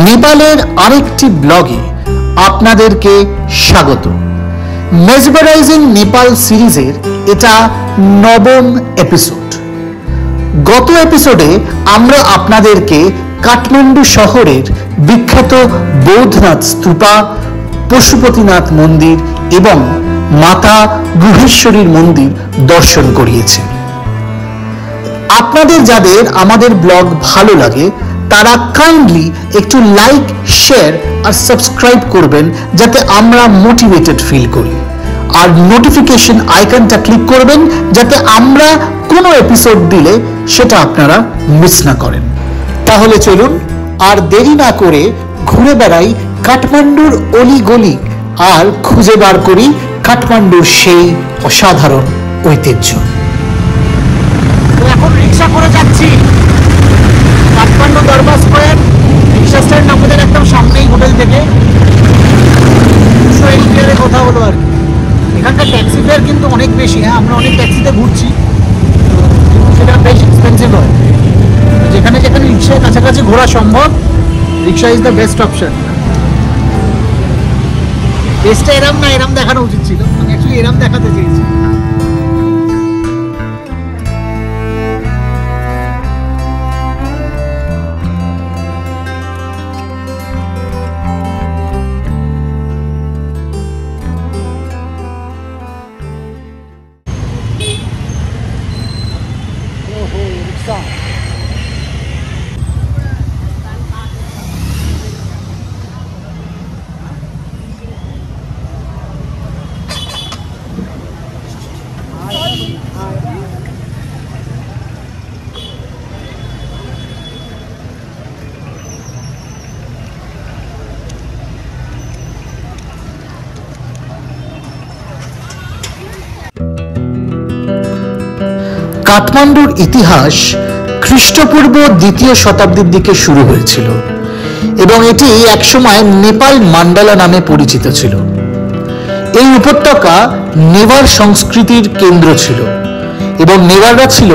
নেপালের আরেকটি ব্লগে আপনাদেরকে স্বাগত। মেসমেরাইজিং নেপাল সিরিজের এটা 9ম এপিসোড। গত এপিসোডে আমরা আপনাদেরকে কাঠমান্ডু শহরের বিখ্যাত বৌদ্ধনাথ স্তূপা, পশুপতিনাথ মন্দির এবং মাতা গুহেশ্বরীর মন্দির দর্শন করিয়েছি। আপনাদের যাদের আমাদের ব্লগ ভালো লাগে তারা কাইন্ডলি একটু লাইক, শেয়ার আর সাবস্ক্রাইব করবেন, যাতে আমরা মোটিভেটেড ফিল করি। আর নোটিফিকেশন আইকনটা ক্লিক করবেন যাতে আমরা কোনো এপিসোড দিলে সেটা আপনারা মিস না করেন। তাহলে চলুন আর দেরি না করে ঘুরে বেড়াই কাঠমান্ডুর অলিগলি আর খুঁজে বার করি কাঠমান্ডুর সেই অসাধারণ ঐতিহ্য। এখন রিক্সা করে যাচ্ছি কাঠমান্ডু দরবার স্কয়ার। রিক্সা স্ট্যান্ড আমাদের একদম সামনেই হোটেল থেকে কথা হলো আর কি। এখানকার ট্যাক্সি ফেয়ার কিন্তু অনেক বেশি। হ্যাঁ, আমরা অনেক ট্যাক্সিতে ঘুরছি, সেটা বেশ এক্সপেন্সিভ হয়। যেখানে যেখানে রিক্সায় কাছাকাছি ঘোরা সম্ভব, রিক্সা ইজ দ্য বেস্ট অপশন। বেস্টটা এরম না, এরম দেখানো উচিত ছিল। আমি অ্যাকচুয়ালি এরম দেখাতে চেয়েছি। কাঠমান্ডুর ইতিহাস খ্রিস্টপূর্ব 2য় শতাব্দীর দিকে শুরু হয়েছিল এবং এটি একসময় নেপাল মান্ডালা নামে পরিচিত ছিল। এই উপত্যকা নেভার সংস্কৃতির কেন্দ্র ছিল এবং নেভাররা ছিল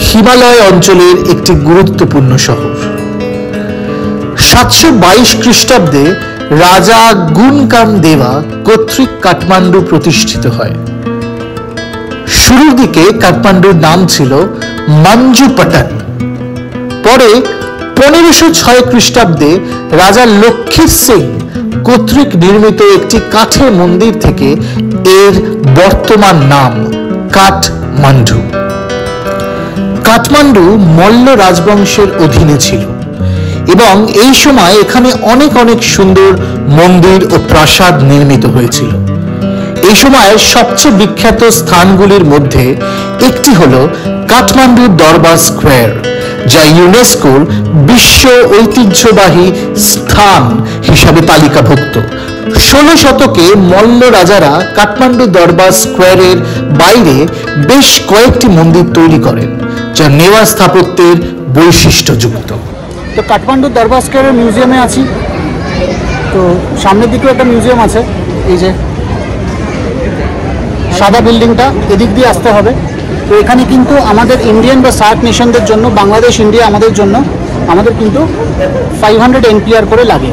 হিমালয় অঞ্চলের একটি গুরুত্বপূর্ণ শহর। 722 খ্রিস্টাব্দে রাজা গুনকামদেবা কর্তৃক কাঠমান্ডু প্রতিষ্ঠিত হয়। শুরুর দিকে কাঠমান্ডুর নাম ছিল মঞ্জুপটন। পরে 1506 খ্রিস্টাব্দে রাজা লক্ষ্মী সিং কর্তৃক নির্মিত একটি কাঠের মন্দির থেকে এর বর্তমান নাম কাঠমান্ডু। কাঠমান্ডু মল্ল রাজবংশের অধীনে ছিল এবং এই সময় এখানে অনেক অনেক সুন্দর মন্দির ও প্রাসাদ নির্মিত হয়েছিল। এই সময়ের সবচেয়ে বিখ্যাত স্থানগুলির মধ্যে একটি হল কাঠমান্ডু দরবার স্কয়ার, যা ইউনেস্কোর বিশ্ব ঐতিহ্যবাহী স্থান হিসাবে তালিকাভুক্ত। 16 শতকে মল্ল রাজারা কাঠমান্ডু দরবার স্কয়ারের বাইরে বেশ কয়েকটি মন্দির তৈরি করেন, যা নেওয়া স্থাপত্যের বৈশিষ্ট্যযুক্ত। তো কাঠমান্ডু দরবার স্কয়ারের মিউজিয়ামে আছি। তো সামনের দিকেও একটা মিউজিয়াম আছে, এই যে সাদা বিল্ডিংটা, এদিক দিয়ে আসতে হবে। তো এখানে কিন্তু আমাদের ইন্ডিয়ান বা সার্ক নেশনদের জন্য, বাংলাদেশ, ইন্ডিয়া আমাদের জন্য আমাদের কিন্তু 500 NPR করে লাগে।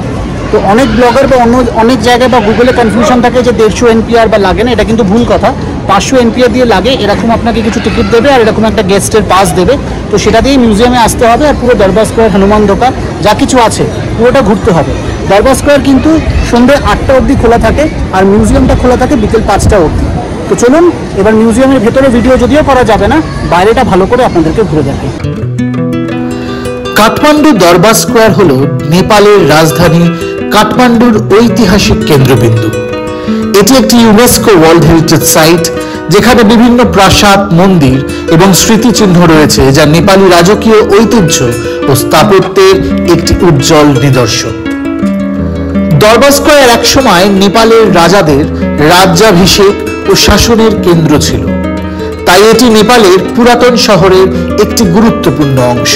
তো অনেক ব্লগার বা অনেক জায়গায় বা গুগলে কনফিউশন থাকে যে 150 NPR বা লাগে না, এটা কিন্তু ভুল কথা। 500 NPR দিয়ে লাগে। এরকম আপনাকে কিছু টিকিট দেবে আর এরকম একটা গেস্টের পাস দেবে। তো সেটা দিয়ে মিউজিয়ামে আসতে হবে আর পুরো দরবার স্কয়ার, হনুমান দোকান যা কিছু আছে পুরোটা ঘুরতে হবে। দরবার স্কয়ার কিন্তু সন্ধ্যে 8টা অবধি খোলা থাকে আর মিউজিয়ামটা খোলা থাকে বিকেল 5টা অবধি। তো চলুন এবার মিউজিয়ামের ভেতরে ভিডিও যদিও করা যাবে না, বাইরেটা ভালো করে আপনাদেরকে ঘুরে দেখাই। কাঠমান্ডু দরবার স্কয়ার হল নেপালের রাজধানী কাঠমান্ডুর ঐতিহাসিক কেন্দ্রবিন্দু। এটি একটি ইউনেস্কো ওয়ার্ল্ড হেরিটেজ সাইট, যেখানে বিভিন্ন প্রাসাদ, মন্দির এবং স্মৃতিচিহ্ন রয়েছে, যা নেপালি রাজকীয় ঐতিহ্য ও স্থাপত্যের একটি উজ্জ্বল নিদর্শন। দরবার স্কয়ার একসময় নেপালের রাজাদের রাজ্যাভিষেক ও শাসনের কেন্দ্র ছিল, তাই এটি নেপালের পুরাতন শহরের একটি গুরুত্বপূর্ণ অংশ।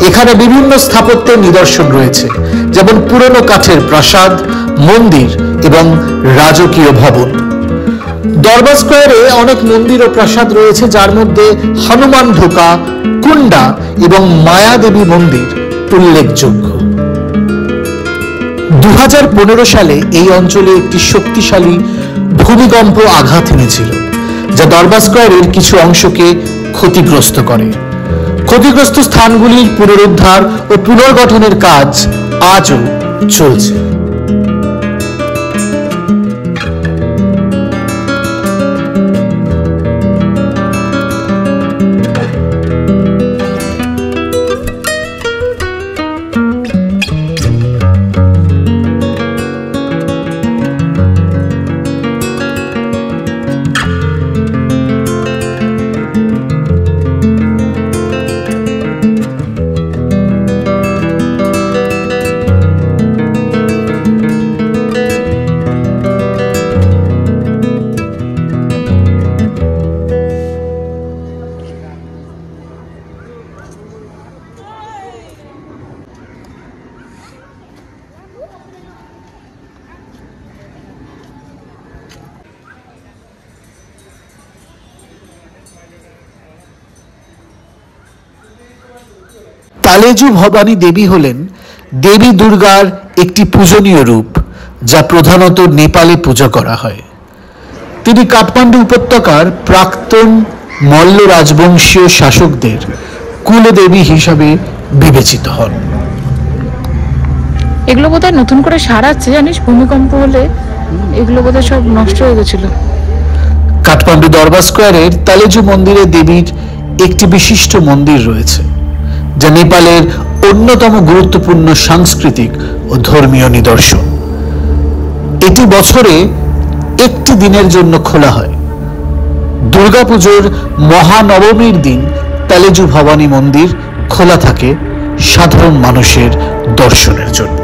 এখানে বিভিন্ন স্থাপত্যের নিদর্শন রয়েছে, যেমন পুরনো কাঠের প্রাসাদ, মন্দির এবং রাজকীয় ভবন। দরবার স্কয়ারে অনেক মন্দির ও প্রাসাদ রয়েছে, যার মধ্যে হনুমান ঢোকা, কুন্ডা এবং মায়াদেবী মন্দির উল্লেখযোগ্য। 2015 সালে এই অঞ্চলে একটি শক্তিশালী ভূমিকম্প আঘাত এনেছিল, যা দরবার স্কয়ারের কিছু অংশকে ক্ষতিগ্রস্ত করে। ক্ষতিগ্রস্ত স্থানগুলির পুনরুদ্ধার ও পুনর্গঠনের কাজ আজও চলছে। তালেজু ভবানী দেবী হলেন দেবী দুর্গার একটি পূজনীয় রূপ, যা প্রধানত নেপালে পূজা করা হয়। তিনি কাঠমান্ডু উপত্যকার প্রাক্তন মল্ল রাজবংশীয় শাসকদের কুলদেবী হিসাবে বিবেচিত হন। এগুলো বোধহয় নতুন করে সারাচ্ছে, জানিস, ভূমিকম্প হলে এগুলো বোধহয় সব নষ্ট হয়ে গেছিল। কাঠমান্ডু দরবার স্কয়ারের তালেজু মন্দিরে দেবীর একটি বিশিষ্ট মন্দির রয়েছে, যা নেপালের অন্যতম গুরুত্বপূর্ণ সাংস্কৃতিক ও ধর্মীয় নিদর্শন। এটি বছরে একটি দিনের জন্য খোলা হয়। দুর্গাপুজোর মহানবমীর দিন তালেজু ভবানী মন্দির খোলা থাকে সাধারণ মানুষের দর্শনের জন্য।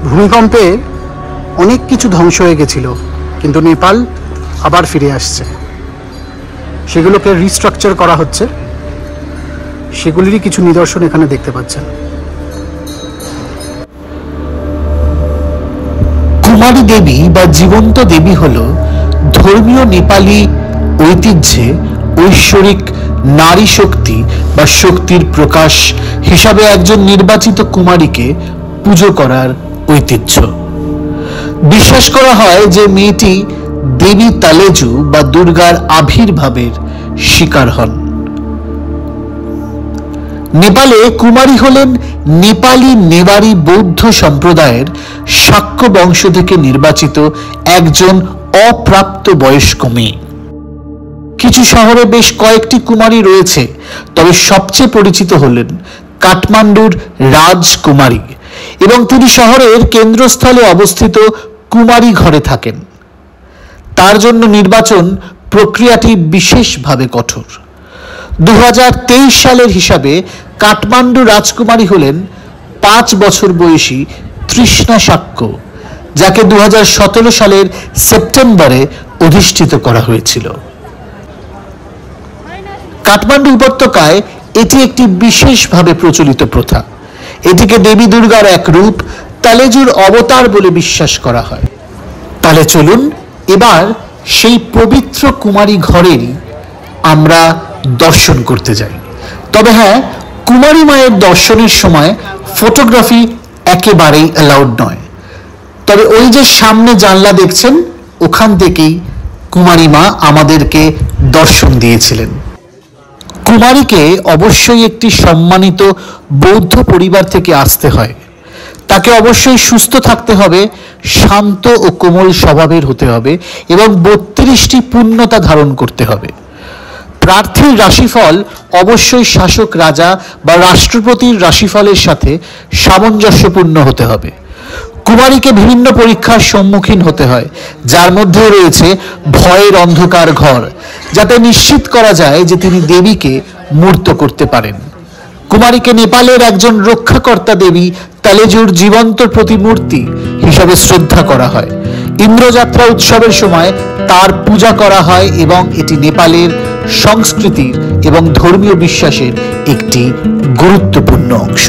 ভূমিকম্পে অনেক কিছু ধ্বংস হয়ে গেছিল, কিন্তু নেপাল আবার ফিরে আসছে। সেগুলোকে রিস্ট্রাকচার করা হচ্ছে, সেগুলিরই কিছু নিদর্শন এখানে দেখতে পাচ্ছেন। কুমারী দেবী বা জীবন্ত দেবী হল ধর্মীয় নেপালি ঐতিহ্যে ঐশ্বরিক নারী শক্তি বা শক্তির প্রকাশ হিসাবে একজন নির্বাচিত কুমারীকে পুজো করার ঐতিহ্য। বিশ্বাস করা হয় যে মেয়েটি দেবী তালেজু বা দুর্গার আবির্ভাবের শিকার হন। নেপালে কুমারী হলেন নেপালি নেওয়ারি বৌদ্ধ সম্প্রদায়ের শাক্য বংশ থেকে নির্বাচিত একজন অপ্রাপ্ত বয়স্ক মেয়ে। কিছু শহরে বেশ কয়েকটি কুমারী রয়েছে, তবে সবচেয়ে পরিচিত হলেন কাঠমান্ডুর রাজকুমারী, এবং তিনি শহরের কেন্দ্রস্থলে অবস্থিত কুমারী ঘরে থাকেন। তার জন্য নির্বাচন প্রক্রিয়াটি বিশেষভাবে কঠোর। 2023 সালের হিসাবে কাঠমান্ডু রাজকুমারী হলেন 5 বছর বয়সী তৃষ্ণা শাক্য, যাকে 2017 সালের সেপ্টেম্বরে অধিষ্ঠিত করা হয়েছিল। কাঠমান্ডু উপত্যকায় এটি একটি বিশেষভাবে প্রচলিত প্রথা। এটিকে দেবী দুর্গার এক রূপ, তালেজুর অবতার বলে বিশ্বাস করা হয়। তাহলে চলুন এবার সেই পবিত্র কুমারী ঘরেরই আমরা দর্শন করতে যাই। তবে হ্যাঁ, কুমারী মায়ের দর্শনের সময় ফটোগ্রাফি একেবারেই অ্যালাউড নয়। তবে ওই যে সামনে জানলা দেখছেন, ওখান থেকেই কুমারী মা আমাদেরকে দর্শন দিয়েছিলেন। কুমারীকে অবশ্যই একটি সম্মানিত বৌদ্ধ পরিবার থেকে আসতে হয়। তাকে অবশ্যই সুস্থ থাকতে হবে, শান্ত ও কোমল স্বভাবের হতে হবে এবং 32টি পূর্ণতা ধারণ করতে হবে। প্রার্থীর রাশিফল অবশ্যই শাসক রাজা বা রাষ্ট্রপতির রাশিফলের সাথে সামঞ্জস্যপূর্ণ হতে হবে। কুমারীকে বিভিন্ন পরীক্ষার সম্মুখীন হতে হয়, যার মধ্যে রয়েছে ভয়ের অন্ধকার ঘর, যাতে নিশ্চিত করা যায় যে তিনি দেবীকে মূর্ত করতে পারেন। কুমারীকে নেপালের একজন রক্ষাকর্তা দেবী তালেজুর জীবন্ত প্রতিমূর্তি হিসাবে শ্রদ্ধা করা হয়, ইন্দ্রযাত্রা উৎসবের সময় তার পূজা করা হয় এবং এটি নেপালের সংস্কৃতির এবং ধর্মীয় বিশ্বাসের একটি গুরুত্বপূর্ণ অংশ।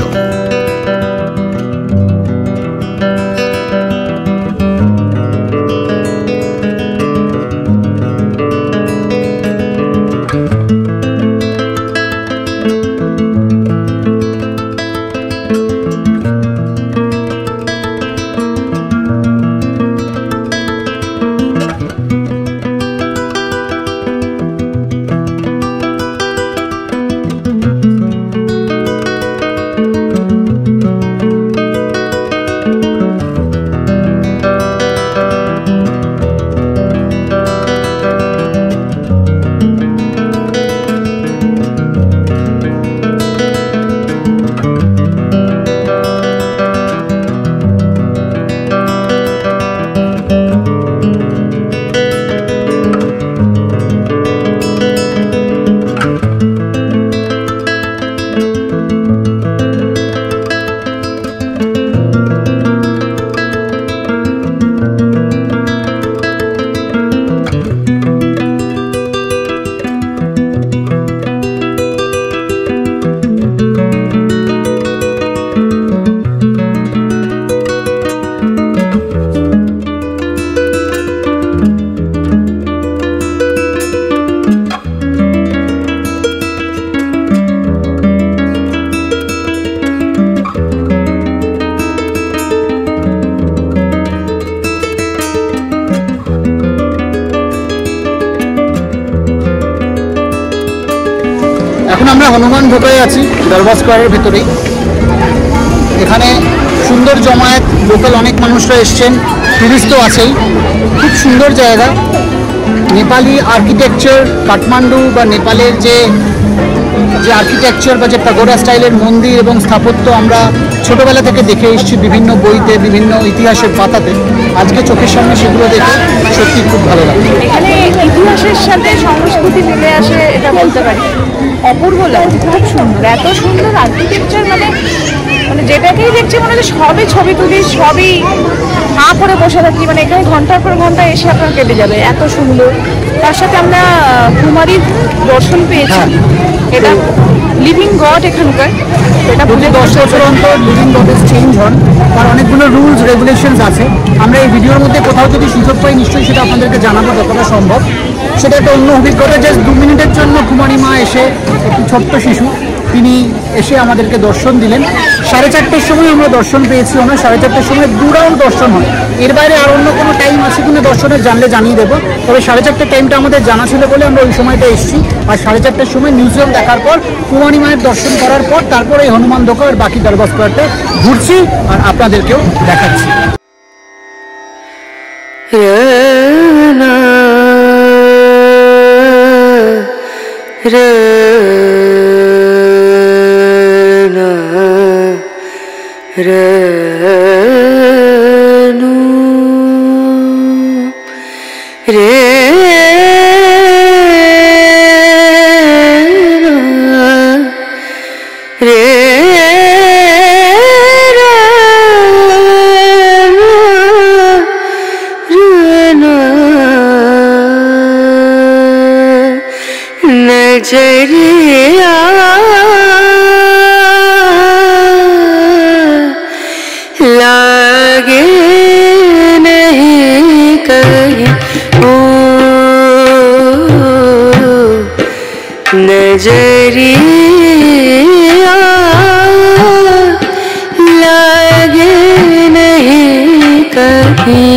এখন আমরা হনুমান ঢোকায় আছি দরবার স্কোয়ারের ভেতরেই। এখানে সুন্দর জমায়েত, লোকাল অনেক মানুষরা এসছেন, টুরিস্টও আছেই। খুব সুন্দর জায়গা। নেপালি আর্কিটেকচার, কাঠমান্ডু বা নেপালের যে আর্কিটেকচার বা যে পাগোডা স্টাইলের মন্দির এবং স্থাপত্য আমরা ছোটবেলা থেকে দেখে এসেছি বিভিন্ন বইতে, বিভিন্ন ইতিহাসের পাতাতে। আজকে চোখের সামনে সেগুলো দেখে সত্যি খুব ভালো লাগে। এখানে ইতিহাসের সাথে সংস্কৃতি মিলে আসে, এটা বলতে পারি। অপূর্ব লাগে, খুব সুন্দর, এত সুন্দর আর্কিটেকচার, মানে যেটাকেই দেখছি মনে হচ্ছে সবই ছবি তুলি, সবই না করে বসে থাকি, মানে এখানে ঘন্টার পর ঘন্টা এসে আপনার কেটে যাবে, এত সুন্দর। তার সাথে আমরা কুমারীর দর্শন পেয়েছি, এটা লিভিং গড এখানকার। এটা প্রতি 10 বছর অন্তর লিভিং গডেস চেঞ্জ হন, আর অনেকগুলো রুলস রেগুলেশনস আছে। আমরা এই ভিডিওর মধ্যে কোথাও যদি সুযোগ পাই নিশ্চয়ই সেটা আপনাদেরকে জানাবো যতটা সম্ভব। সেটা একটা অন্য অভিজ্ঞতা। জাস্ট 2 মিনিটের জন্য কুমারী মা এসে, একটি ছোট্ট শিশু, তিনি এসে আমাদেরকে দর্শন দিলেন। 4:30টার সময় আমরা দর্শন পেয়েছি। আমরা 4:30টার সময় 2 রাউন্ড দর্শন হয়। এর বাইরে আর অন্য কোনো টাইম আছে কিনা দর্শনের জানলে জানিয়ে দেবো। তবে 4:30টার টাইমটা আমাদের জানা ছিল বলে আমরা ওই সময়টা এসেছি। আর 4:30টার সময় মিউজিয়াম দেখার পর, কুমারী মায়ের দর্শন করার পর তারপরে এই হনুমান ঢোকা আর বাকি দরবার স্কোয়ারটা ঘুরছি আর আপনাদেরকেও দেখাচ্ছি। नजरिया लागे नहीं कहीं ओ नजरिया लागे नहीं कहीं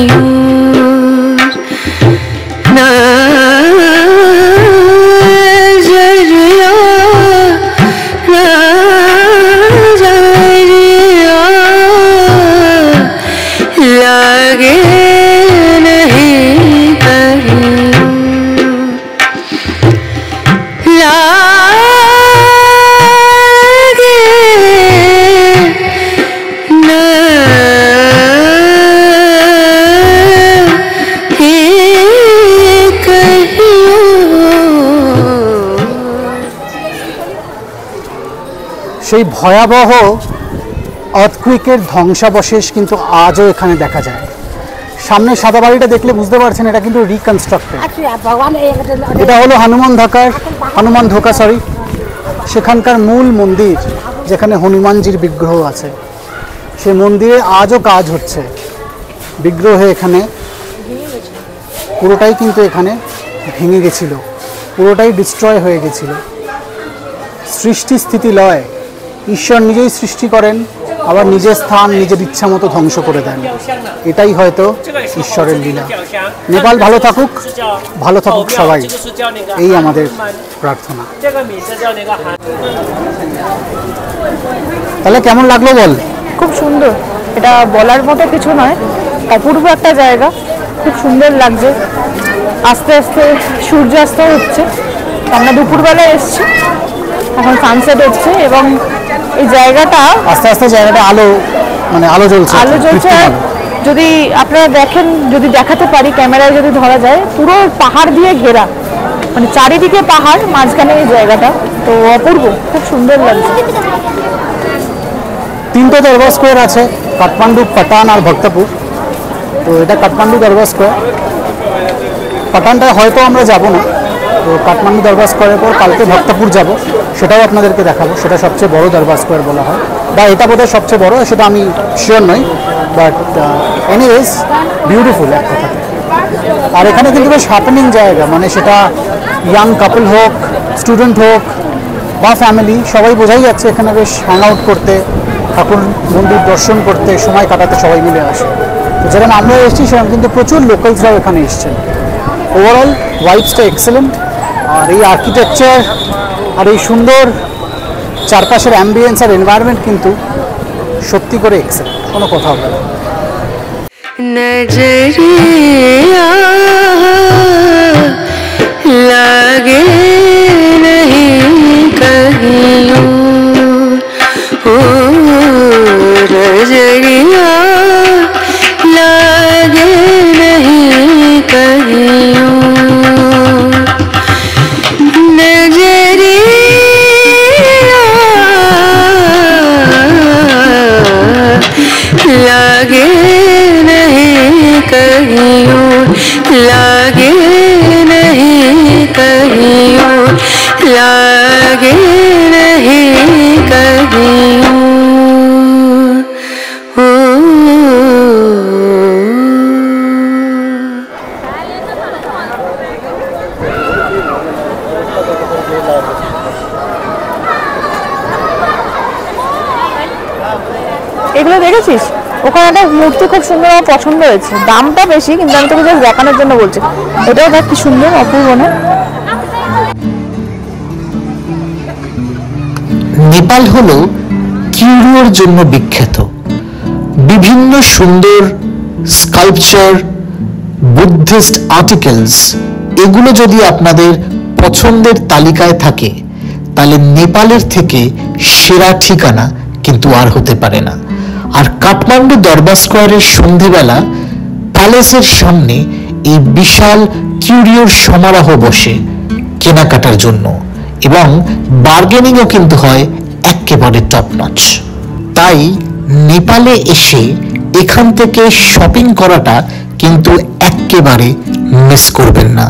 সেই ভয়াবহ আর্থকুইকের ধ্বংসাবশেষ কিন্তু আজও এখানে দেখা যায়। সামনে সাদা বাড়িটা দেখলে বুঝতে পারছেন এটা কিন্তু রিকনস্ট্রাক্টেড। এটা হলো হনুমান ধোকা সেখানকার মূল মন্দির, যেখানে হনুমানজির বিগ্রহ আছে। সেই মন্দিরে আজও কাজ হচ্ছে। বিগ্রহে এখানে পুরোটাই কিন্তু এখানে ভেঙে গেছিল, পুরোটাই ডিস্ট্রয় হয়ে গেছিল। সৃষ্টি স্থিতি লয়, ঈশ্বর নিজেই সৃষ্টি করেন, আবার নিজের স্থান নিজের ইচ্ছা মতো ধ্বংস করে দেন। এটাই হয়তো ঈশ্বরের লীলা। নেপাল ভালো থাকুক সবাই, এই আমাদের প্রার্থনা। তাহলে কেমন লাগলো বল? খুব সুন্দর, এটা বলার মতো কিছু নয়, অপূর্ব একটা জায়গা, খুব সুন্দর লাগছে। আস্তে আস্তে সূর্যাস্ত হচ্ছে, আমরা দুপুরবেলায় এসেছি, এখন সানসেট হচ্ছে এবং এই জায়গাটা আস্তে আস্তে জায়গাটা আলো জ্বলছে। আর যদি আপনারা দেখেন, যদি দেখাতে পারি ক্যামেরায় যদি ধরা যায়, পুরো পাহাড় দিয়ে ঘেরা, মানে চারিদিকে পাহাড়, মাঝখানে এই জায়গাটা, তো অপূর্ব, খুব সুন্দর লাগছে। 3টে দরবার স্কোয়ার আছে, কাঠমান্ডু, পাটান আর ভক্তপুর। তো এটা কাঠমান্ডু দরবার স্কোয়ার। পাটানটা হয়তো আমরা যাব না, তো কাঠমান্ডু দরবার স্কোয়ারের পর কালকে ভক্তপুর যাব, সেটাও আপনাদেরকে দেখাবো। সেটা সবচেয়ে বড় দরবার স্কোয়ার বলা হয়, বা এটা বোধহয় সবচেয়ে বড়, সেটা আমি শিওর নই, বাট এনিওয়েজ বিউটিফুল এক কথাতে। আর এখানে কিন্তু বেশ হ্যাপেনিং জায়গা, মানে সেটা ইয়াং কাপল হোক, স্টুডেন্ট হোক বা ফ্যামিলি, সবাই বোঝাই যাচ্ছে এখানে বেশ হ্যাং আউট করতে, ঠাকুর মন্দির দর্শন করতে, সময় কাটাতে সবাই মিলে আসে। তো যেরকম আমরা এসেছি সেরকম কিন্তু প্রচুর লোকালসরাও এখানে এসছেন। Overall ভাইবসটা excellent. আর এই আর্কিটেকচার আর এই সুন্দর চারপাশের অ্যাম্বিয়েন্স আর এনভায়রনমেন্ট কিন্তু সত্যি করে এক্সেলেন্ট, কোনো কথা হবে না। नजरिया लगे नहीं कहीं ओ नजरिया लगे नहीं कहीं नजरिया लगे लागे नहीं कहीं लागे नहीं कहीं এগুলো দেখেছিস? ওখানে একটা মূর্তি খুব সুন্দর, আমার পছন্দ হয়েছে, দামটা বেশি, কিন্তু আমি তোকে জাস্ট দেখানোর জন্য বলছি। এটাও দেখ কি সুন্দর, অপূর্ব না? নেপাল হলো কিউরিওর জন্য বিখ্যাত। বিভিন্ন সুন্দর স্কাল্পচার, বুদ্ধিস্ট আর্টিকেলস, এগুলো যদি আপনাদের পছন্দের তালিকায় থাকে, তাহলে নেপালের থেকে সেরা ঠিকানা কিন্তু আর হতে পারে না। আর কাঠমান্ডু দরবার স্কোয়ারের সন্ধেবেলা প্যালেসের সামনে এই বিশাল কিউরিওর সমারোহ বসে কেনাকাটার জন্য, এবং বার্গেনিংও কিন্তু হয় একেবারে টপ নচ। তাই নেপালে এসে এখান থেকে শপিং করাটা কিন্তু একেবারে মিস করবেন না।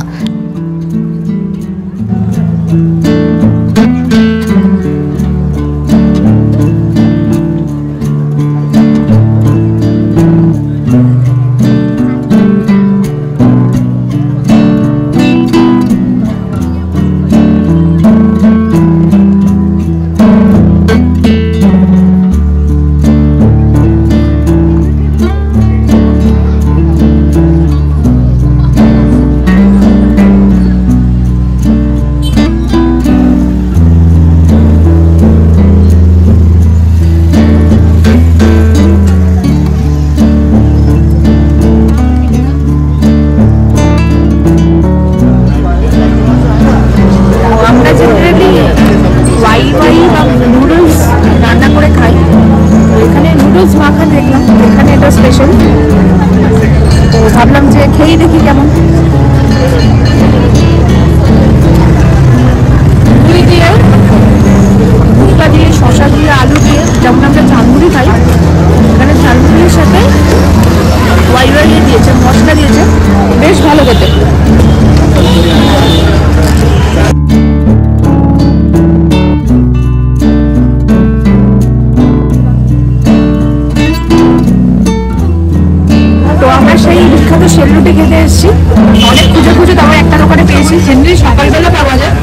সকালবেলা পাওয়া যায়,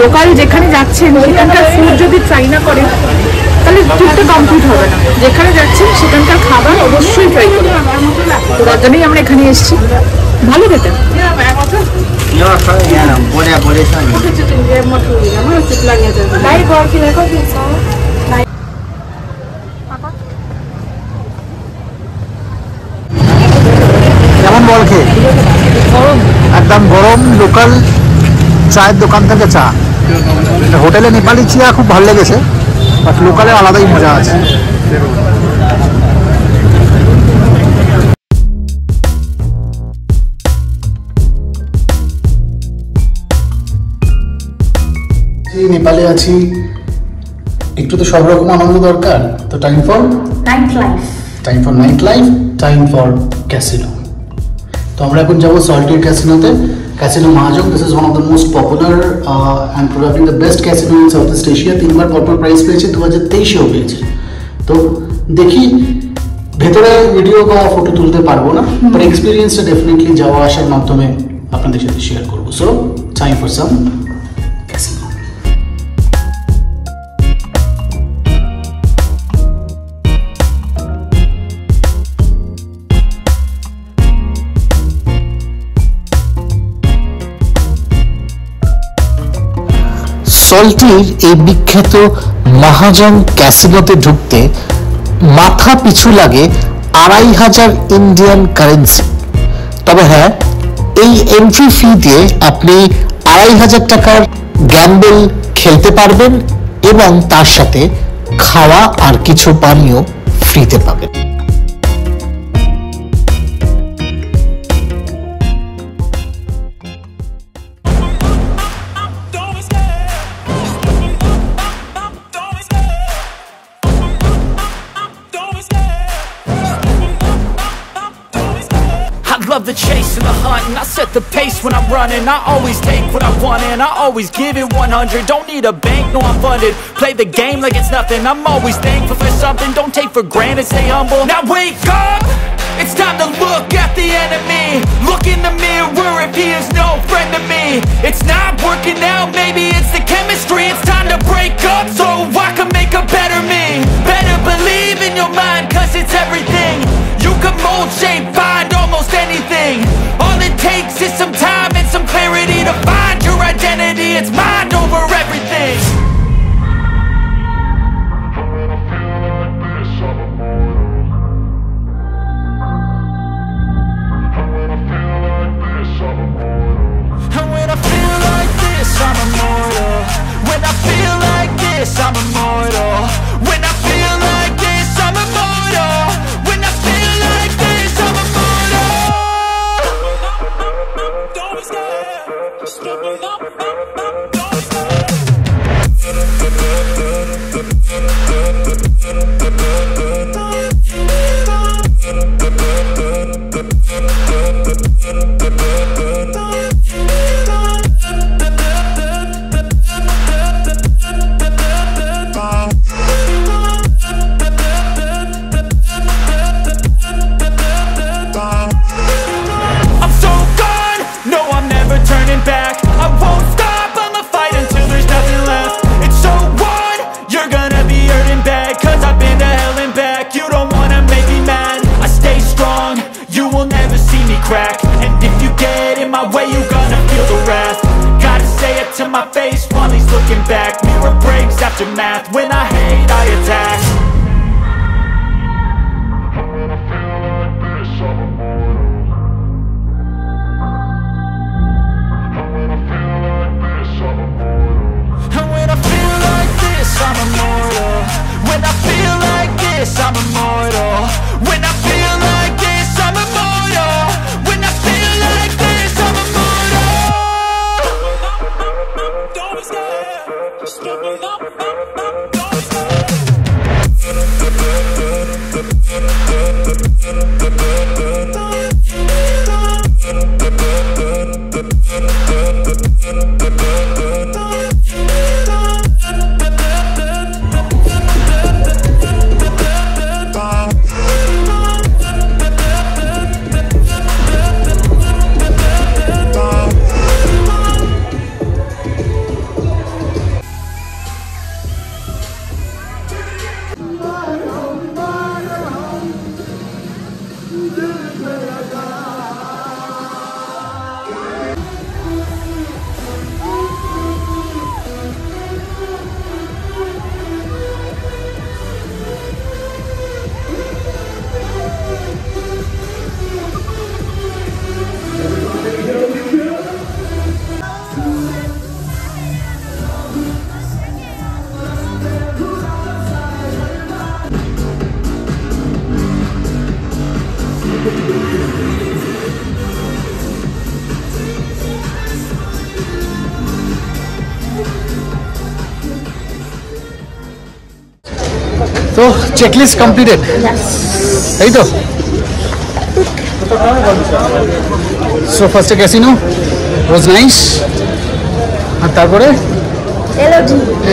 লোকাল যেখানে যাচ্ছেন সেখানকার ফুড যদি ট্রাই না করেন তাহলে ট্রিপটা কমপ্লিট হবে না। যেখানে যাচ্ছেন সেখানকার খাবার অবশ্যই ট্রাই করবেন। তো তার জন্যই আমরা এখানে এসেছি, ভালো খেতে। কেমন বল খেয়ে? একদম গরম লোকাল চায়ের দোকান থেকে চা। হোটেলে নেপালি চা খুব ভালো লেগেছে, বাট লোকালের আলাদাই মজা আছে। নেপালে আছি, একটু তো সব রকম আনন্দ দরকার, তো time for night life, time for casino. তো আমরা এখন যাবো সল্টের ক্যাসিনোতে, casino Mahjong. This is one of the most popular and probably the best casino in south east Asia. 3 বার পরপর প্রাইজ পেয়েছে, 2023-এও পেয়েছে। তো দেখি, ভেতরে ভিডিও বা ফটো তুলতে পারবো না, বাট এক্সপিরিয়েন্সটা ডেফিনেটলি যাওয়া আসার মাধ্যমে আপনাদের সাথে শেয়ার করবো। So time for some casino. সল্টির এই বিখ্যাত মাহাজং ক্যাসিনোতে ঢুকতে মাথা পিছু লাগে 2500 ইন্ডিয়ান কারেন্সি। তবে হ্যাঁ, এই এন্ট্রি ফি দিয়ে আপনি 2500 টাকার গ্যাম্বল খেলতে পারবেন এবং তার সাথে খাওয়া আর কিছু পানীয় ফ্রিতে পাবেন। Love the chase and the hunt, and I set the pace when I'm running. I always take what I want and I always give it 100. Don't need a bank, no I'm funded. Play the game like it's nothing. I'm always thankful for something. Don't take for granted, stay humble. Now wake up, it's time to look at the enemy. Look in the mirror if he is no friend to me. It's not working out, maybe it's the chemistry. It's time to break up so I can make a better me. Better believe in your mind, cause it's everything. You can mold, shape, find almost anything. All it takes is some time and some clarity to find your identity. It's mind over everything. And when I feel like this, I'm immortal. When I feel like this, I'm immortal. When I feel like this, I'm immortal. When I feel like this, I'm immortal. Don't be scared. Just double up, don't be scared. I'm so gone, no I'm never turning back. I won't stop, I'ma fight until there's nothing left. It's so on, you're gonna be hurting bad, cause I've been to hell and back. You don't wanna make me mad, I stay strong, you will never see me crack. And if you get in my way, you're gonna feel the wrath. Gotta say it to my face while he's looking back. Mirror breaks after math, when I hate I attack. And when I feel like this, I'm immortal. When I feel like this, I'm immortal. When I feel like this, I'm immortal. When I feel like this, I'm immortal. Don't be scared. Just double up, don't be scared. তো checklist completed, তাই তো? So ফার্স্টে casino was nice, আর তারপরে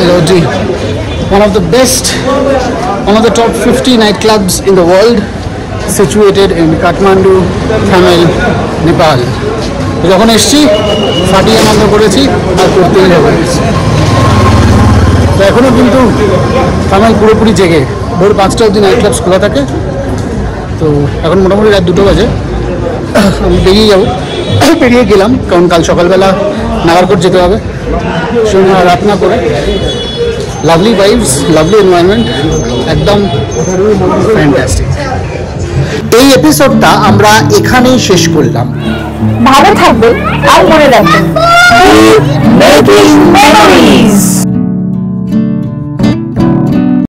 LOG, one of the best, one of the top 50 nightclubs in the world, situated in Kathmandu, Thamel, Nepal. তো যখন এসছি ফাটিয়ে আনন্দ করেছি, আর করতেই হবে। তো এখনও কিন্তু থামেল পুরোপুরি জেগে, ভোর 5টা অবধি নাইট ক্লাবস খোলা থাকে। তো এখন মোটামুটি রাত 2টো বাজে, আমি বেরিয়ে যাবো, বেরিয়ে গেলাম, কারণ কাল সকালবেলা নাগারকোট যেতে হবে। রাত না করে লাভলি ভাইবস, লাভলি এনভায়রনমেন্ট, একদম ফ্যান্টাস্টিক। এই এপিসোডটা আমরা এখানেই শেষ করলাম। ভালো থাকবেন আর মনে রাখবেন, মেকিং মেমোরিজ।